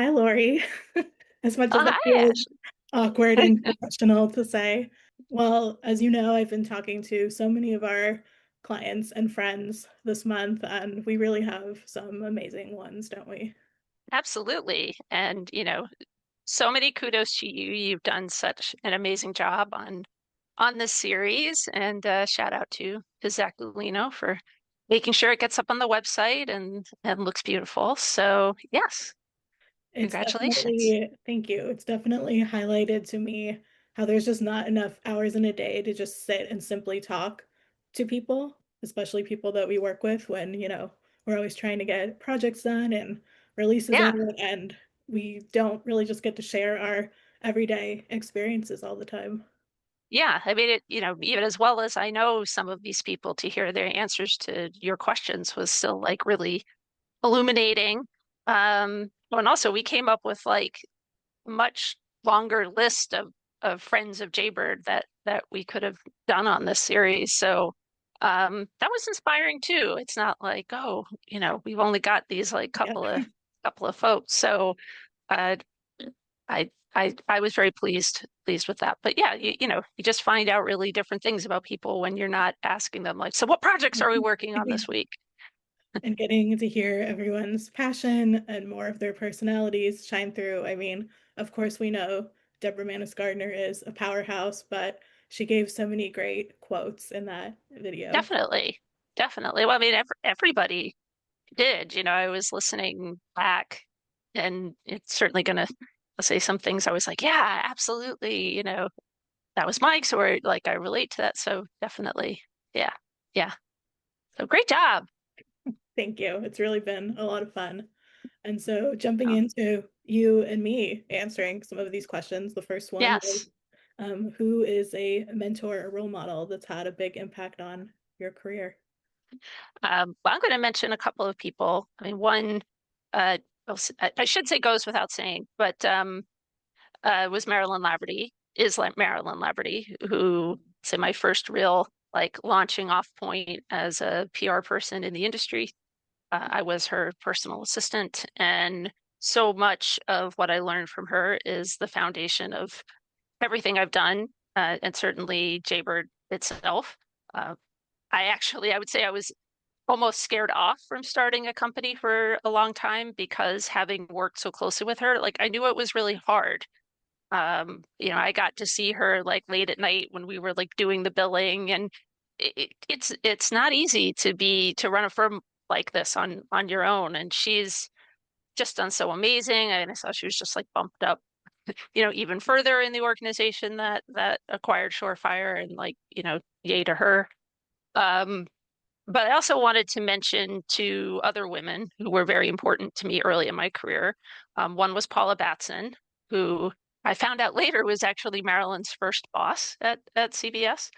Hi, Laurie. As much Oh, as that hi, feels Ashley. awkward and professional to say, well, as you know, I've been talking to so many of our clients and friends this month, and we really have some amazing ones, don't we? Absolutely. And, so many kudos to you. You've done such an amazing job on this series. And shout out to Zach Lino for making sure it gets up on the website and looks beautiful. So, yes, It's congratulations. definitely, thank you. It's definitely highlighted to me how there's just not enough hours in a day to just sit and simply talk to people, especially people that we work with when, we're always trying to get projects done and releases Yeah. out, and we don't really just get to share our everyday experiences all the time. Yeah. I mean, even as well as I know some of these people, to hear their answers to your questions was still like really illuminating. And also we came up with like much longer list of friends of Jaybird that we could have done on this series. So that was inspiring too. It's not like, oh, we've only got these like Yeah. couple of folks. So uh, I was very pleased with that. But yeah, you just find out really different things about people when you're not asking them like, so what projects are we working on this week? And getting to hear everyone's passion and more of their personalities shine through. I mean, of course, we know Deborah Manis Gardner is a powerhouse, but she gave so many great quotes in that video. Definitely. Definitely. Well, I mean, everybody did. I was listening back, and it's certainly going to say some things I was like, yeah, absolutely. That was Mike's, or like I relate to that. So definitely. Yeah. Yeah. So great job. Thank you. It's really been a lot of fun. And so, jumping Oh, into you and me answering some of these questions, the first one was, yes. who is a mentor or role model that's had a big impact on your career? Well, I'm going to mention a couple of people. I mean, one, uh, I should say goes without saying, but was Marilyn Laverty, is like Marilyn Laverty, who say my first real like launching off point as a PR person in the industry. I was her personal assistant, and so much of what I learned from her is the foundation of everything I've done, and certainly Jaybird itself. Uh, I would say I was almost scared off from starting a company for a long time because having worked so closely with her, like I knew it was really hard. I got to see her like late at night when we were like doing the billing, and it's not easy to run a firm like this on your own. And she's just done so amazing. And I saw she was just like bumped up, even further in the organization that acquired Shorefire, and like, yay to her. Um, but I also wanted to mention two other women who were very important to me early in my career. One was Paula Batson, who I found out later was actually Marilyn's first boss at CBS.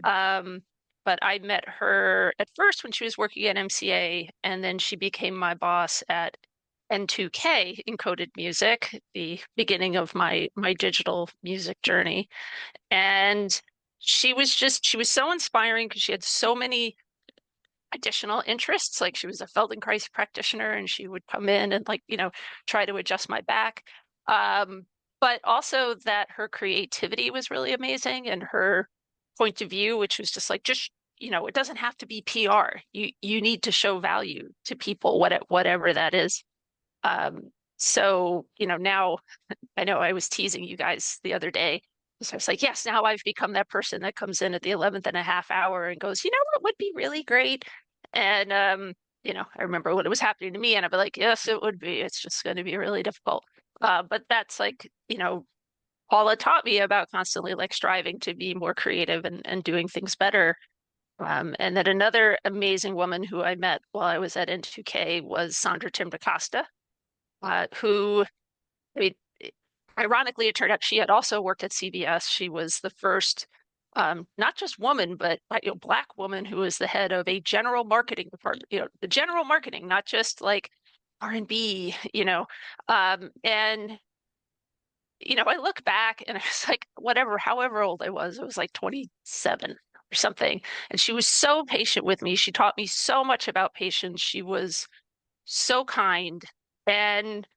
Um, but I met her at first when she was working at MCA, and then she became my boss at N2K Encoded Music, the beginning of my digital music journey. And she was so inspiring because she had so many additional interests. Like she was a Feldenkrais practitioner, and she would come in and like, try to adjust my back. But also that her creativity was really amazing, and her point of view, which was just like, it doesn't have to be PR. You need to show value to people, whatever that is. Um, so, now I know I was teasing you guys the other day. So I was like, yes, now I've become that person that comes in at the 11th and a half hour and goes, what would be really great? And, I remember when it was happening to me, and I'd be like, yes, it would be. It's just going to be really difficult. But that's like, Paula taught me about constantly like striving to be more creative and doing things better. And then another amazing woman who I met while I was at N2K was Sandra Tim DaCosta, who, I mean, ironically, it turned out she had also worked at CBS. She was the first, not just woman, but Black woman who was the head of a general marketing department. The general marketing, not just like R&B. And I look back and I was like, whatever, however old I was, it was like 27 or something. And she was so patient with me. She taught me so much about patience. She was so kind. And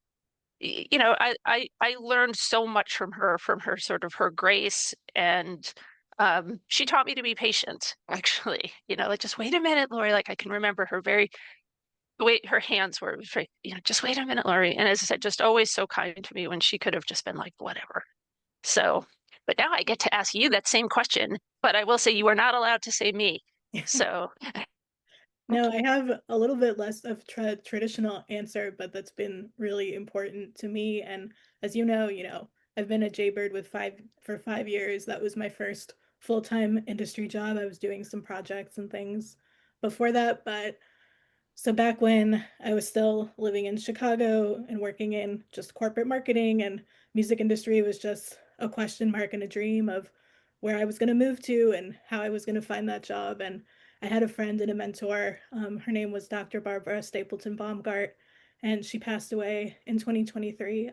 I learned so much from her sort of her grace, and she taught me to be patient, actually. Like, just wait a minute, Laurie. Like, I can remember her very wait, her hands were very, just wait a minute, Laurie. And as I said, just always so kind to me when she could have just been like, whatever. So, but now I get to ask you that same question, but I will say you are not allowed to say me. So, No, I have a little bit less of traditional answer, but that's been really important to me. And as you know, I've been at Jaybird for 5 years. That was my first full-time industry job. I was doing some projects and things before that, but so back when I was still living in Chicago and working in just corporate marketing, and music industry was just a question mark and a dream of where I was going to move to and how I was going to find that job. And I had a friend and a mentor. Her name was Dr. Barbara Stapleton Baumgart, and she passed away in 2023.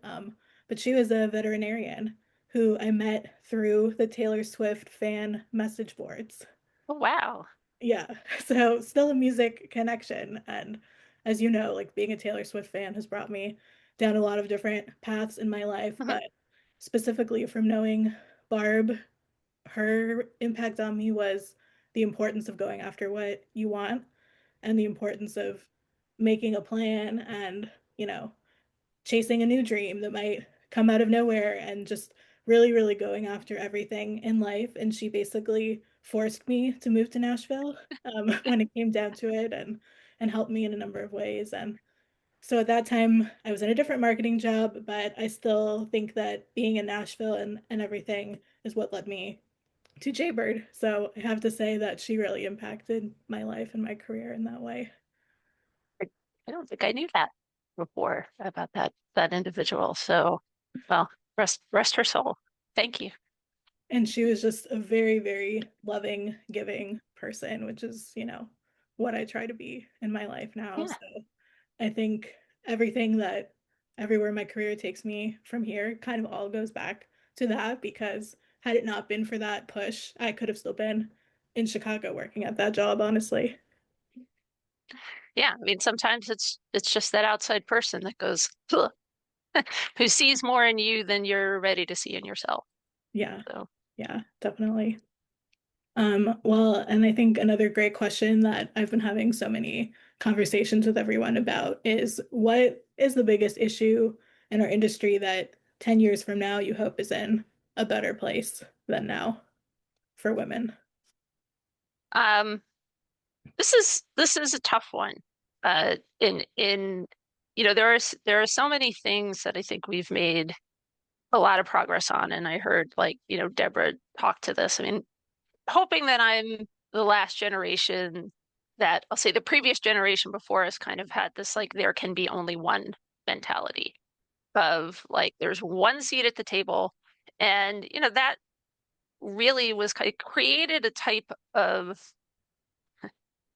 But she was a veterinarian who I met through the Taylor Swift fan message boards. oh, wow. Yeah, so still a music connection. And as you know, like being a Taylor Swift fan has brought me down a lot of different paths in my life, Mhm. but specifically from knowing Barb, her impact on me was the importance of going after what you want and the importance of making a plan and, you know, chasing a new dream that might come out of nowhere and just really, really going after everything in life. And she basically forced me to move to Nashville when it came down to it and helped me in a number of ways. And so at that time, I was in a different marketing job, but I still think that being in Nashville and everything is what led me to Jaybird. So I have to say that she really impacted my life and my career in that way. I, I don't think I knew that before about that individual. So, well, rest her soul. Thank you. And she was just a very, very loving, giving person, which is, what I try to be in my life now. Yeah. So I think everything that everywhere my career takes me from here kind of all goes back to that because had it not been for that push, I could have still been in Chicago working at that job, honestly. Yeah. I mean, sometimes it's just that outside person that goes, "Ugh," who sees more in you than you're ready to see in yourself. Yeah, So, yeah, definitely. Well, and I think another great question that I've been having so many conversations with everyone about is what is the biggest issue in our industry that 10 years from now you hope is in a better place than now for women? um, this is a tough one. In there are so many things that I think we've made a lot of progress on, and I heard like Deborah talk to this. I mean, hoping that I'm the last generation that I'll say the previous generation before us kind of had this like there can be only one mentality of like there's one seat at the table, and that really was kind of created a type of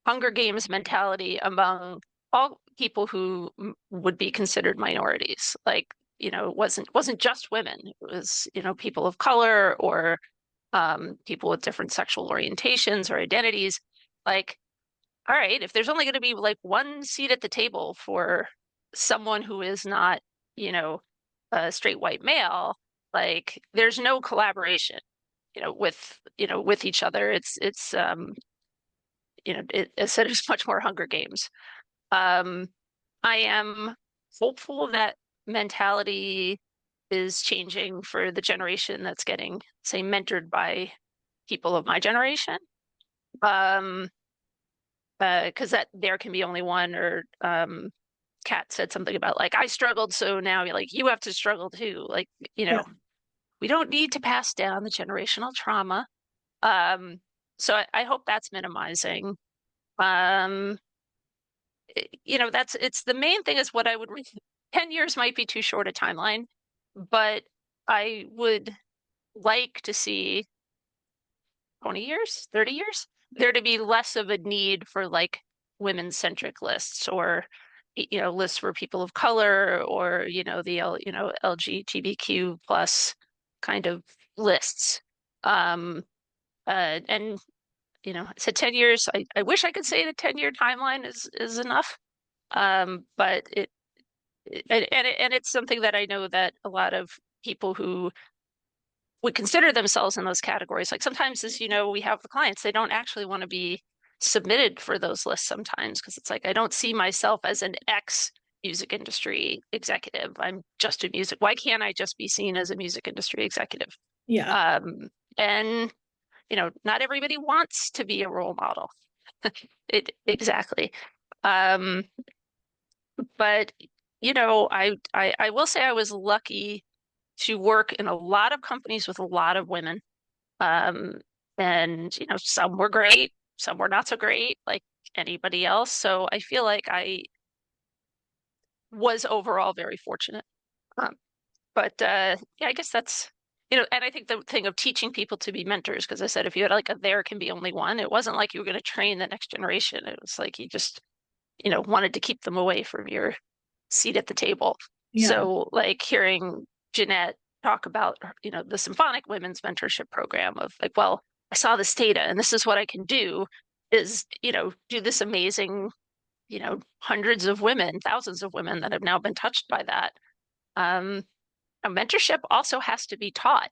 Hunger Games mentality among all people who would be considered minorities. Like, it wasn't just women. It was, people of color or people with different sexual orientations or identities. Like, all right, if there's only going to be like one seat at the table for someone who is not, you know, a straight white male, like there's no collaboration, with each other. It said it's much more Hunger Games. Um, I am hopeful that mentality is changing for the generation that's getting, say, mentored by people of my generation. Um, because that there can be only one, or Kat said something about like I struggled, so now you're like you have to struggle too. Like, you Yeah. know, we don't need to pass down the generational trauma. Um, so I hope that's minimizing. Um, that's it's the main thing is what I would 10 years might be too short a timeline, but I would like to see 20 years, 30 years, there to be less of a need for like women-centric lists or lists for people of color or LGBTQ plus kind of lists. Um and I said 10 years. I wish I could say the 10-year timeline is enough. But and it's something that I know that a lot of people who would consider themselves in those categories, like sometimes, as you know, we have the clients, they don't actually want to be submitted for those lists sometimes because it's like I don't see myself as an ex music industry executive. I'm just a music. Why can't I just be seen as a music industry executive? Yeah. Um, and not everybody wants to be a role model. It exactly. Um, but I will say I was lucky to work in a lot of companies with a lot of women. Um, and some were great, some were not so great, like anybody else. So I feel like I was overall very fortunate. Um, but yeah, I guess that's and I think the thing of teaching people to be mentors, because I said if you had like a there can be only one, it wasn't like you were going to train the next generation. It was like you just wanted to keep them away from your seat at the table. Yeah. So like hearing Jeanette talk about the symphonic women's mentorship program of like, well, I saw this data and this is what I can do is do this amazing hundreds of women, thousands of women that have now been touched by that. um a mentorship also has to be taught.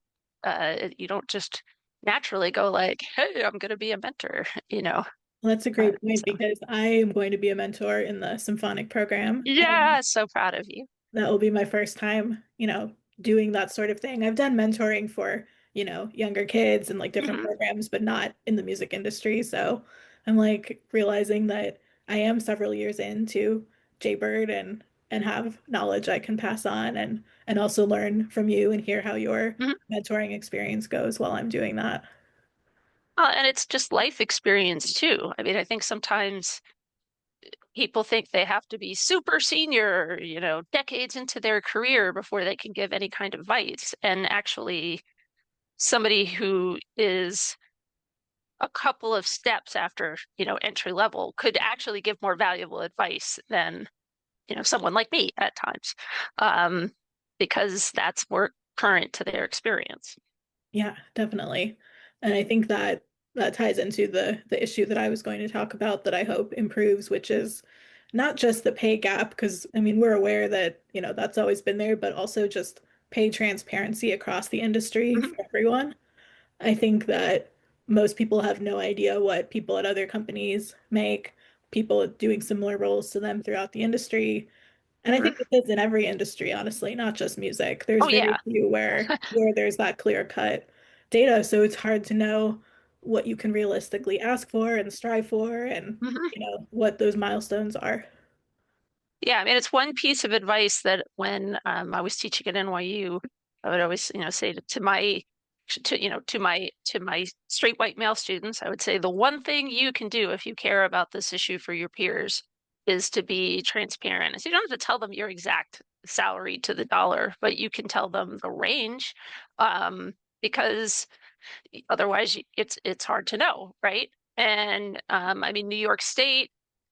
You don't just naturally go like, hey, I'm going to be a mentor. Well, that's a great point So because I am going to be a mentor in the symphonic program. yeah, so proud of you. That will be my first time, doing that sort of thing. I've done mentoring for, younger kids and like different Hmm. programs, but not in the music industry. So I'm like realizing that I am several years into Jaybird and have knowledge I can pass on and also learn from you and hear how your Hmm. mentoring experience goes while I'm doing that. And it's just life experience too. I mean, I think sometimes people think they have to be super senior, decades into their career before they can give any kind of advice. And actually, somebody who is a couple of steps after, entry level could actually give more valuable advice than, someone like me at times, um, because that's more current to their experience. Yeah, definitely. And I think that that ties into the issue that I was going to talk about that I hope improves, which is not just the pay gap, because I mean we're aware that, that's always been there, but also just pay transparency across the industry Mhm. for everyone. I think that most people have no idea what people at other companies make, people doing similar roles to them throughout the industry. And I Mhm. think this is in every industry, honestly, not just music. There's Oh, very yeah. few where there's that clear cut data, so it's hard to know what you can realistically ask for and strive for and Mhm. what those milestones are. Yeah, I mean, it's one piece of advice that when I was teaching at NYU, I would always, say to my to my straight white male students, I would say the one thing you can do if you care about this issue for your peers is to be transparent. So you don't have to tell them your exact salary to the dollar, but you can tell them the range, because otherwise it's hard to know, right? And I mean, New York State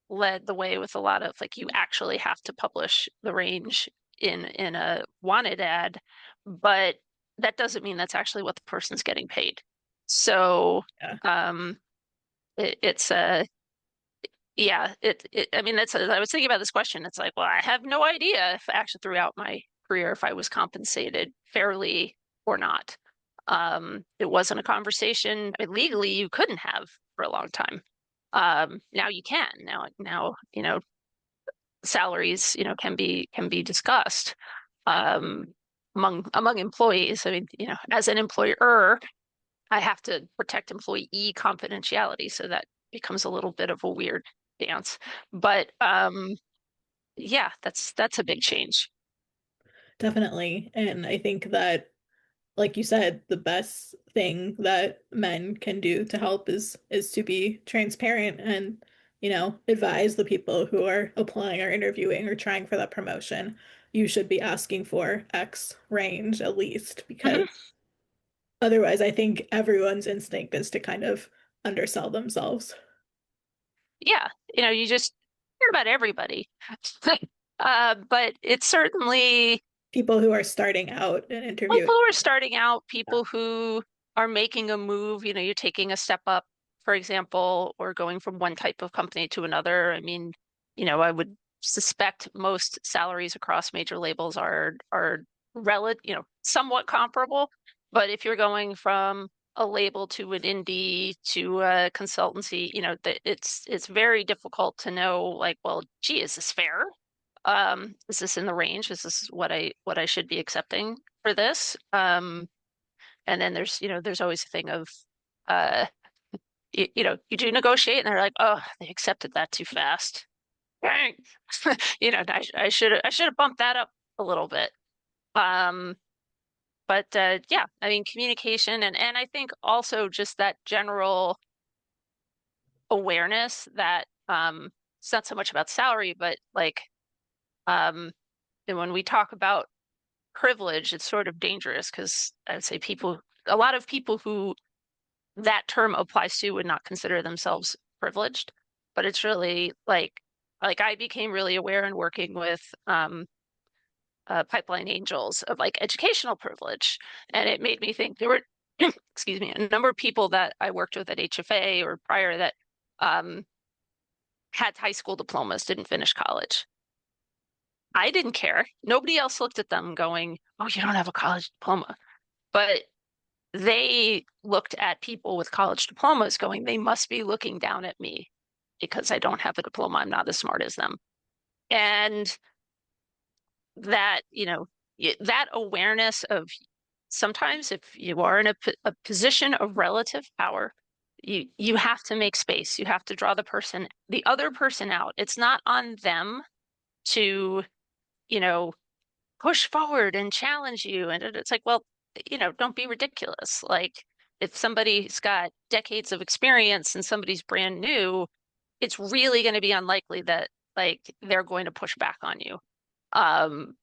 led the way with a lot of like you actually have to publish the range in a wanted ad, but that doesn't mean that's actually what the person's getting paid. So Yeah, um it's a yeah, I mean, I was thinking about this question. It's like, well, I have no idea if actually throughout my career, if I was compensated fairly or not. It wasn't a conversation. I mean, legally, you couldn't have for a long time. Now you can. Now, salaries, can be discussed um, among employees. I mean, as an employer, I have to protect employee confidentiality, so that becomes a little bit of a weird dance. But yeah, that's a big change. definitely. And I think that, like you said, the best thing that men can do to help is to be transparent and, advise the people who are applying or interviewing or trying for that promotion. You should be asking for X range at least, because Mhm. otherwise I think everyone's instinct is to kind of undersell themselves. Yeah, you just hear about everybody. But it's certainly People who are starting out and interviewing. people who are starting out, people who are making a move, you're taking a step up, for example, or going from one type of company to another. I mean, I would suspect most salaries across major labels are relative, somewhat comparable. But if you're going from a label to an indie to a consultancy, it's very difficult to know, like, well, gee, is this fair? Is this in the range? Is this what I should be accepting for this? And then there's always a thing of you do negotiate and they're like, oh, they accepted that too fast. Dang. I should have bumped that up a little bit. Um, but yeah, I mean, communication and I think also just that general awareness that it's not so much about salary, but like um, and when we talk about privilege, it's sort of dangerous because I would say a lot of people who that term applies to would not consider themselves privileged, but it's really like I became really aware in working with pipeline angels of like educational privilege, and it made me think there were excuse me, a number of people that I worked with at HFA or prior that um, had high school diplomas, didn't finish college. I didn't care. Nobody else looked at them going, "Oh, you don't have a college diploma," but they looked at people with college diplomas going, they must be looking down at me because I don't have a diploma. I'm not as smart as them. And that, that awareness of sometimes if you are in a position of relative power, you have to make space. You have to draw the other person out. It's not on them to, you know, push forward and challenge you. And it's like, well, don't be ridiculous. Like if somebody's got decades of experience and somebody's brand new, it's really going to be unlikely that like they're going to push back on you um,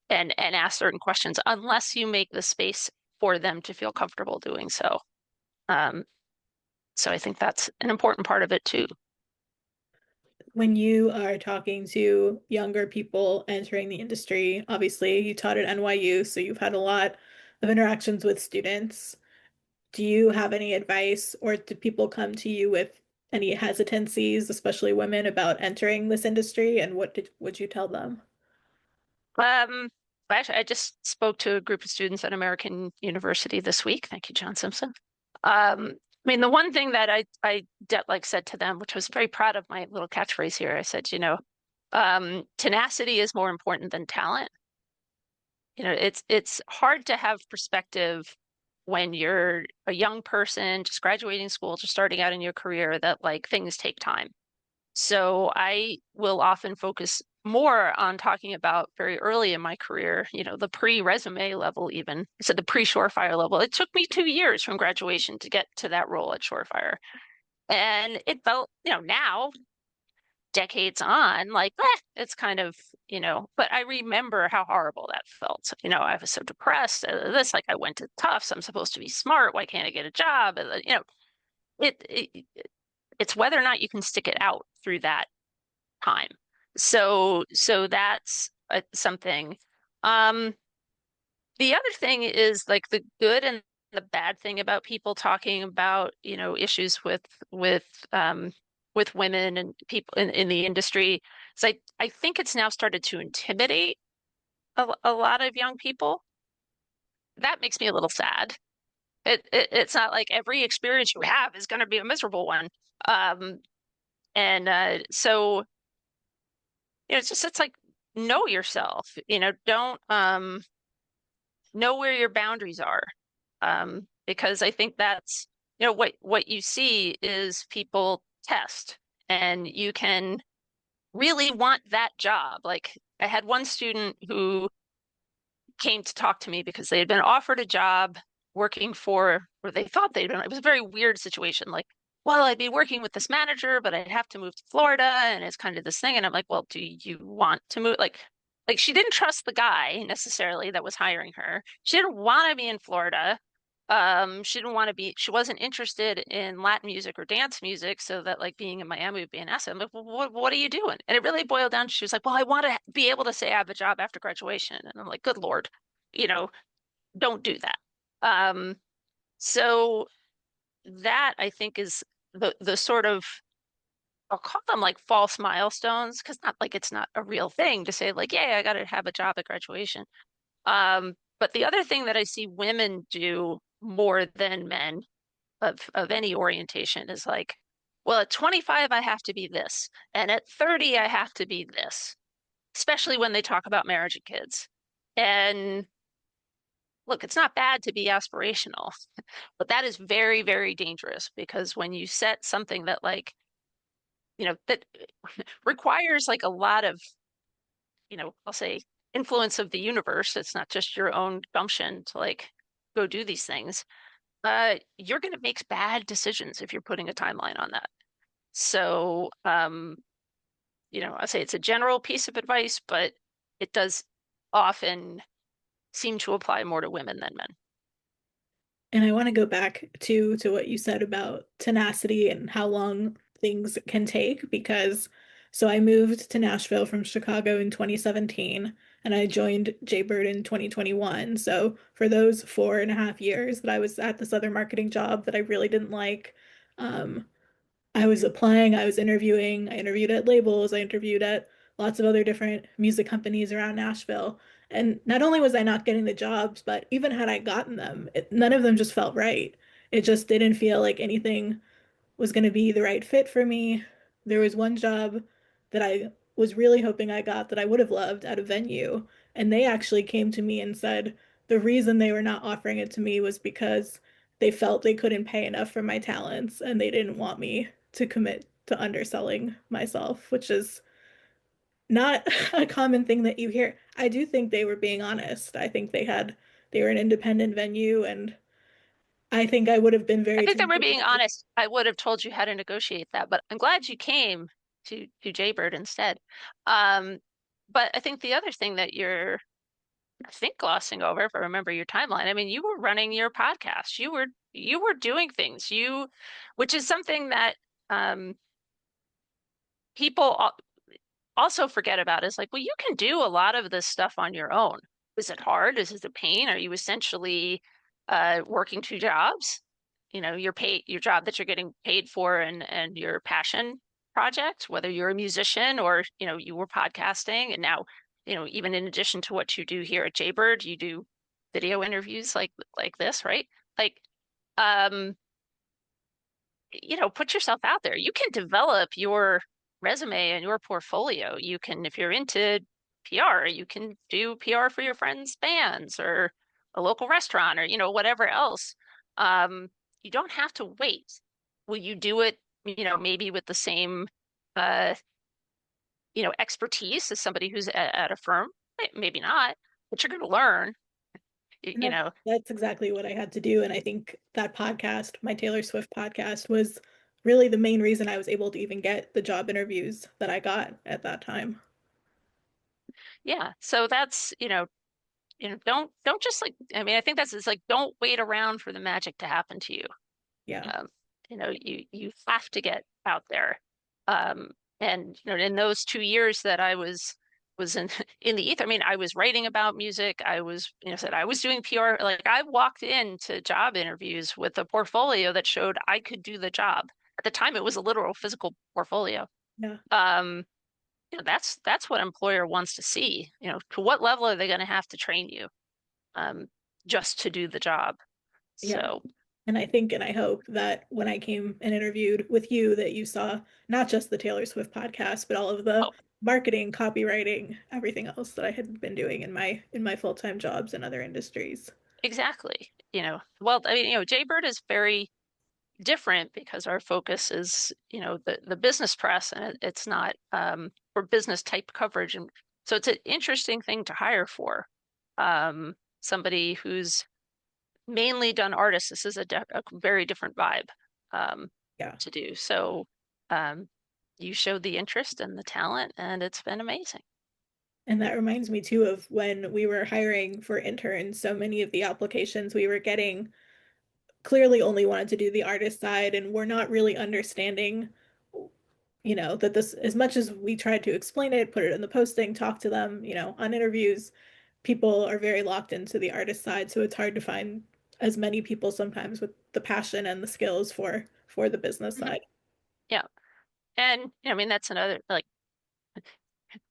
and ask certain questions unless you make the space for them to feel comfortable doing so. Um, so I think that's an important part of it too. When you are talking to younger people entering the industry, obviously you taught at NYU, so you've had a lot of interactions with students. Do you have any advice, or do people come to you with any hesitancies, especially women, about entering this industry? And would you tell them? Um, actually, I just spoke to a group of students at American University this week. Thank you, John Simpson. I mean, the one thing that I said to them, which I was very proud of my little catchphrase here, I said, tenacity is more important than talent. It's hard to have perspective when you're a young person just graduating school, just starting out in your career, that like things take time. So I will often focus more on talking about very early in my career, the pre-resume level even. So the pre-Surefire level. It took me 2 years from graduation to get to that role at Surefire. And it felt, now decades on, like, it's kind of, but I remember how horrible that felt. I was so depressed. Like I went to Tufts. I'm supposed to be smart. Why can't I get a job? It it's whether or not you can stick it out through that time. So that's something. Um, the other thing is like the good and the bad thing about people talking about, issues with um with women and people in the industry. So I think it's now started to intimidate a lot of young people. That makes me a little sad. It's not like every experience you have is going to be a miserable one. Um, and so it's like know yourself, don't know where your boundaries are. Because I think that's, what you see is people test and you can really want that job. Like I had one student who came to talk to me because they had been offered a job working for, or they thought they'd been, it was a very weird situation. Like, well, I'd be working with this manager, but I'd have to move to Florida. And it's kind of this thing. And I'm like, well, do you want to move? Like she didn't trust the guy necessarily that was hiring her. She didn't want to be in Florida. She wasn't interested in Latin music or dance music, so that like being in Miami would be an asset. I'm like, well, what are you doing? And it really boiled down. She was like, well, I want to be able to say I have a job after graduation. And I'm like, good Lord, you know, don't do that. Um, so that I think is the sort of I'll call them like false milestones because not like it's not a real thing to say like, yeah, I got to have a job at graduation. But the other thing that I see women do more than men of any orientation is like, well, at 25 I have to be this, and at 30 I have to be this, especially when they talk about marriage and kids. And look, it's not bad to be aspirational, but that is very, very dangerous because when you set something that like, that requires like a lot of, I'll say influence of the universe, it's not just your own gumption to like go do these things. You're going to make bad decisions if you're putting a timeline on that. So, I say it's a general piece of advice, but it does often seem to apply more to women than men. And I want to go back to what you said about tenacity and how long things can take because so I moved to Nashville from Chicago in 2017 and I joined Jaybird in 2021. So for those 4.5 years that I was at this other marketing job that I really didn't like, um, I was applying, I was interviewing, I interviewed at labels, I interviewed at lots of other different music companies around Nashville. And not only was I not getting the jobs, but even had I gotten them, none of them just felt right. It just didn't feel like anything was going to be the right fit for me. There was one job that I was really hoping I got that I would have loved at a venue, and they actually came to me and said the reason they were not offering it to me was because they felt they couldn't pay enough for my talents and they didn't want me to commit to underselling myself, which is not a common thing that you hear. I do think they were being honest. I think they were an independent venue and I think I would have been I very think that we're tempted to being say, honest. I would have told you how to negotiate that, but I'm glad you came to Jaybird instead. Um, but I think the other thing that you're, I think, glossing over, if I remember your timeline, I mean, you were running your podcast. You were doing things. Which is something that um, people also forget about is like, well, you can do a lot of this stuff on your own. Is it hard? Is it a pain? Are you essentially working two jobs? Your job that you're getting paid for and your passion project, whether you're a musician or, you were podcasting and now, even in addition to what you do here at Jaybird, you do video interviews like this, right? Like, um, put yourself out there. You can develop your resume and your portfolio. You can, if you're into PR, you can do PR for your friends' bands or a local restaurant or, whatever else. Um, you don't have to wait. Will you do it, maybe with the same, uh, expertise as somebody who's at a firm? Maybe not, but you're going to learn, and that's exactly what I had to do. And I think that podcast, my Taylor Swift podcast, was really the main reason I was able to even get the job interviews that I got at that time. yeah. So that's, don't just like, I mean, I think that's it's like, don't wait around for the magic to happen to you. Yeah. Um, you have to get out there. Um, and in those 2 years that I was in in the ether, I mean, I was writing about music. I was, said I was doing PR. Like I walked into job interviews with a portfolio that showed I could do the job. At the time, it was a literal physical portfolio. Yeah. Um, that's what employer wants to see. To what level are they going to have to train you um, just to do the job? Yeah. So, And I think and I hope that when I came and interviewed with you, that you saw not just the Taylor Swift podcast, but all of the oh, marketing, copywriting, everything else that I had been doing in my full-time jobs in other industries. exactly. Well, I mean, Jaybird is very different because our focus is, the business press and it's not for business type coverage. And so it's an interesting thing to hire for somebody who's mainly done artists. This is a very different vibe um, Yeah. to do. So um, you showed the interest and the talent, and it's been amazing. And that reminds me too of when we were hiring for interns, so many of the applications we were getting clearly only wanted to do the artist side and were not really understanding, that this, as much as we tried to explain it, put it in the posting, talk to them, on interviews, people are very locked into the artist side. So it's hard to find as many people sometimes with the passion and the skills for the business Mhm. side. Yeah. And I mean, that's another like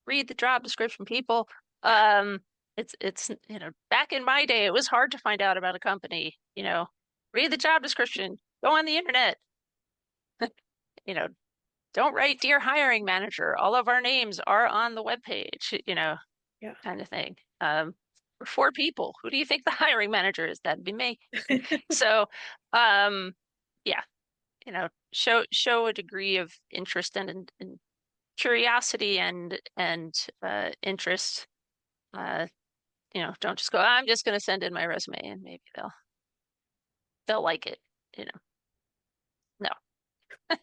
read the job description, people. Um, it's back in my day, it was hard to find out about a company. Read the job description, go on the internet. You know, don't write dear hiring manager. All of our names are on the webpage. Yeah. Kind of thing. We're four people. Who do you think the hiring manager is? That'd be me. So, um, yeah, show a degree of interest and curiosity and interest. Uh, don't just go, I'm just going to send in my resume and maybe they'll like it. You know, no.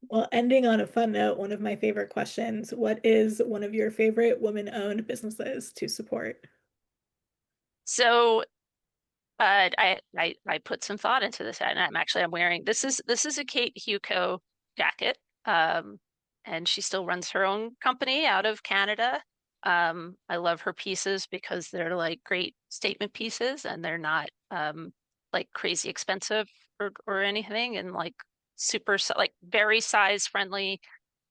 Well, ending on a fun note, one of my favorite questions, what is one of your favorite women-owned businesses to support? So I put some thought into this, and I'm wearing this is a Kate Huco jacket. Um, and she still runs her own company out of Canada. I love her pieces because they're like great statement pieces and they're not like crazy expensive or anything and like like very size friendly.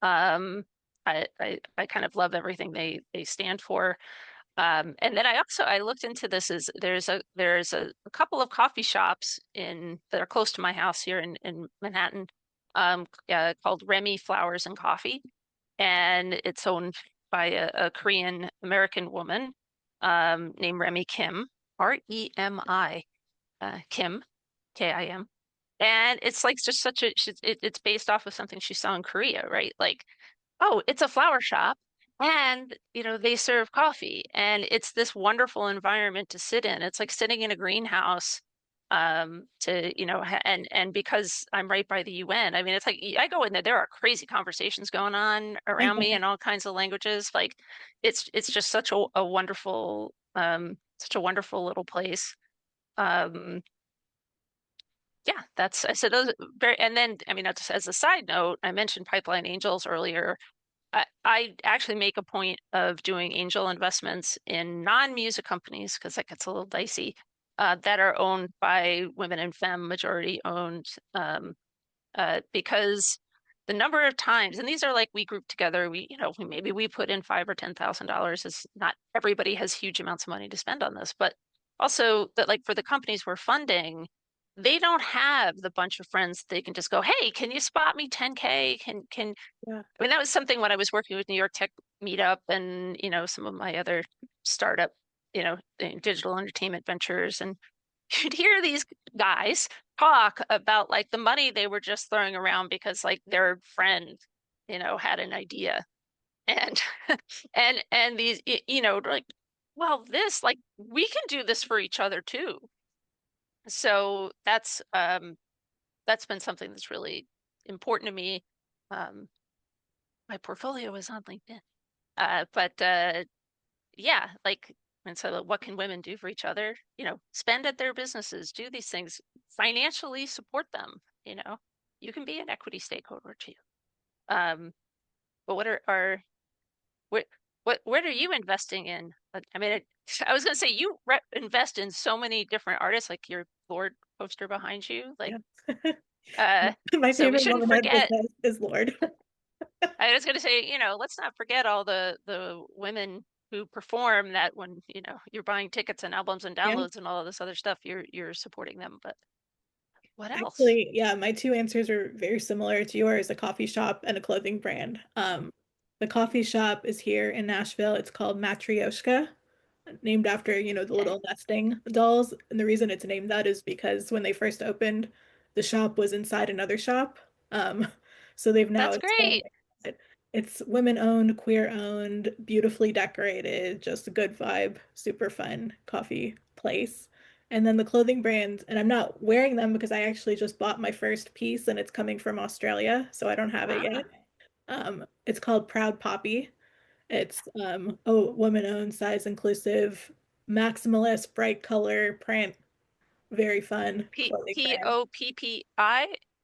I kind of love everything they stand for. And then I looked into this as there's a couple of coffee shops that are close to my house here in Manhattan, called Remy Flowers and Coffee, and it's owned by a Korean American woman named Remy Kim, Remi, Kim, Kim, and it's like just it's based off of something she saw in Korea, right? Like, oh, it's a flower shop and they serve coffee and it's this wonderful environment to sit in. It's like sitting in a greenhouse to and because I'm right by the UN, I mean it's like I go in there are crazy conversations going on around me in all kinds of languages. Like it's just such a wonderful little place. Um yeah, that's I said those very and then I mean just as a side note, I mentioned Pipeline Angels earlier. I actually make a point of doing angel investments in non-music companies because that gets a little dicey, that are owned by women and femme majority owned, because the number of times, and these are like we group together, maybe we put in $5,000 or $10,000. Is not everybody has huge amounts of money to spend on this, but also that like for the companies we're funding, they don't have the bunch of friends they can just go, hey, can you spot me 10K? Can Yeah. I mean, that was something when I was working with New York Tech Meetup and, some of my other startup, digital entertainment ventures. And you'd hear these guys talk about like the money they were just throwing around because like their friend, had an idea. And and these, like, well, this, like, we can do this for each other too. So that's been something that's really important to me. Um, my portfolio is on LinkedIn. But yeah, like, and so what can women do for each other? Spend at their businesses, do these things, financially support them. You can be an equity stakeholder too. Um, but what what are you investing in? I mean, I was gonna say you invest in so many different artists, like your Lord poster behind you. Like, Yeah. uh, My so we favorite shouldn't woman-owned forget. business is Lord. I was going to say, let's not forget all the women who perform that when, you're buying tickets and albums and Yeah. downloads and all of this other stuff, you're supporting them. But what else? Actually, yeah, my two answers are very similar to yours, a coffee shop and a clothing brand. The coffee shop is here in Nashville. It's called Matryoshka, named after, the Okay. little nesting dolls. And the reason it's named that is because when they first opened, the shop was inside another shop. Um, so they've now That's great. expanded. It's women owned, queer owned, beautifully decorated, just a good vibe, super fun coffee place. And then the clothing brand, and I'm not wearing them because I actually just bought my first piece and it's coming from Australia, so I don't have it yet. Ah, It's called Proud Poppy. It's a woman-owned, size inclusive, maximalist, bright color print, very fun clothing brand. Poppi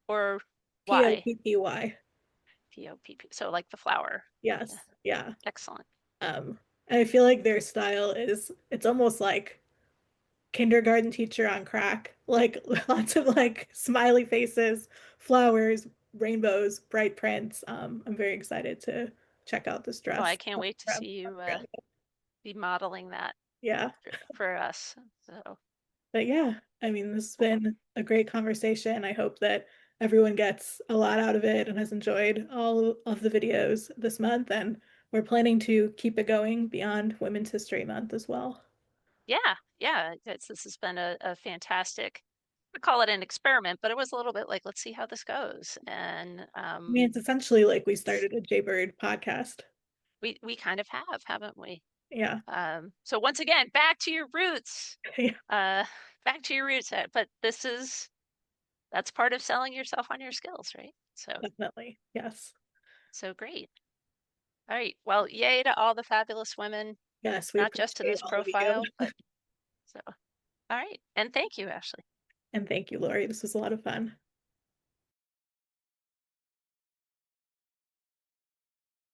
or Y? Poppy. Popp. So like the flower. Yeah, Yes, yeah. excellent. And I feel like their style is it's almost like kindergarten teacher on crack. Like lots of like smiley faces, flowers, rainbows, bright prints. I'm very excited to check out this Oh, I dress can't wait to from see you Australia. be modeling that Yeah. for us. So But yeah, I mean, this has cool. been a great conversation. I hope that everyone gets a lot out of it and has enjoyed all of the videos this month. And we're planning to keep it going beyond Women's History Month as well. Yeah, yeah. This has been a fantastic, I call it an experiment, but it was a little bit like, let's see how this goes. And I mean, it's essentially like we started a Jaybird podcast. we kind of have, haven't we? Yeah. So once again, back to your roots. Yeah, Uh, back to your roots. But that's part of selling yourself on your skills, right? definitely. Yes. So great. All right. Well, yay to all the fabulous women, Yes, we not just to appreciate this all of you. profile, but so all right. And thank you, Ashley. And thank you, Laurie. This was a lot of fun.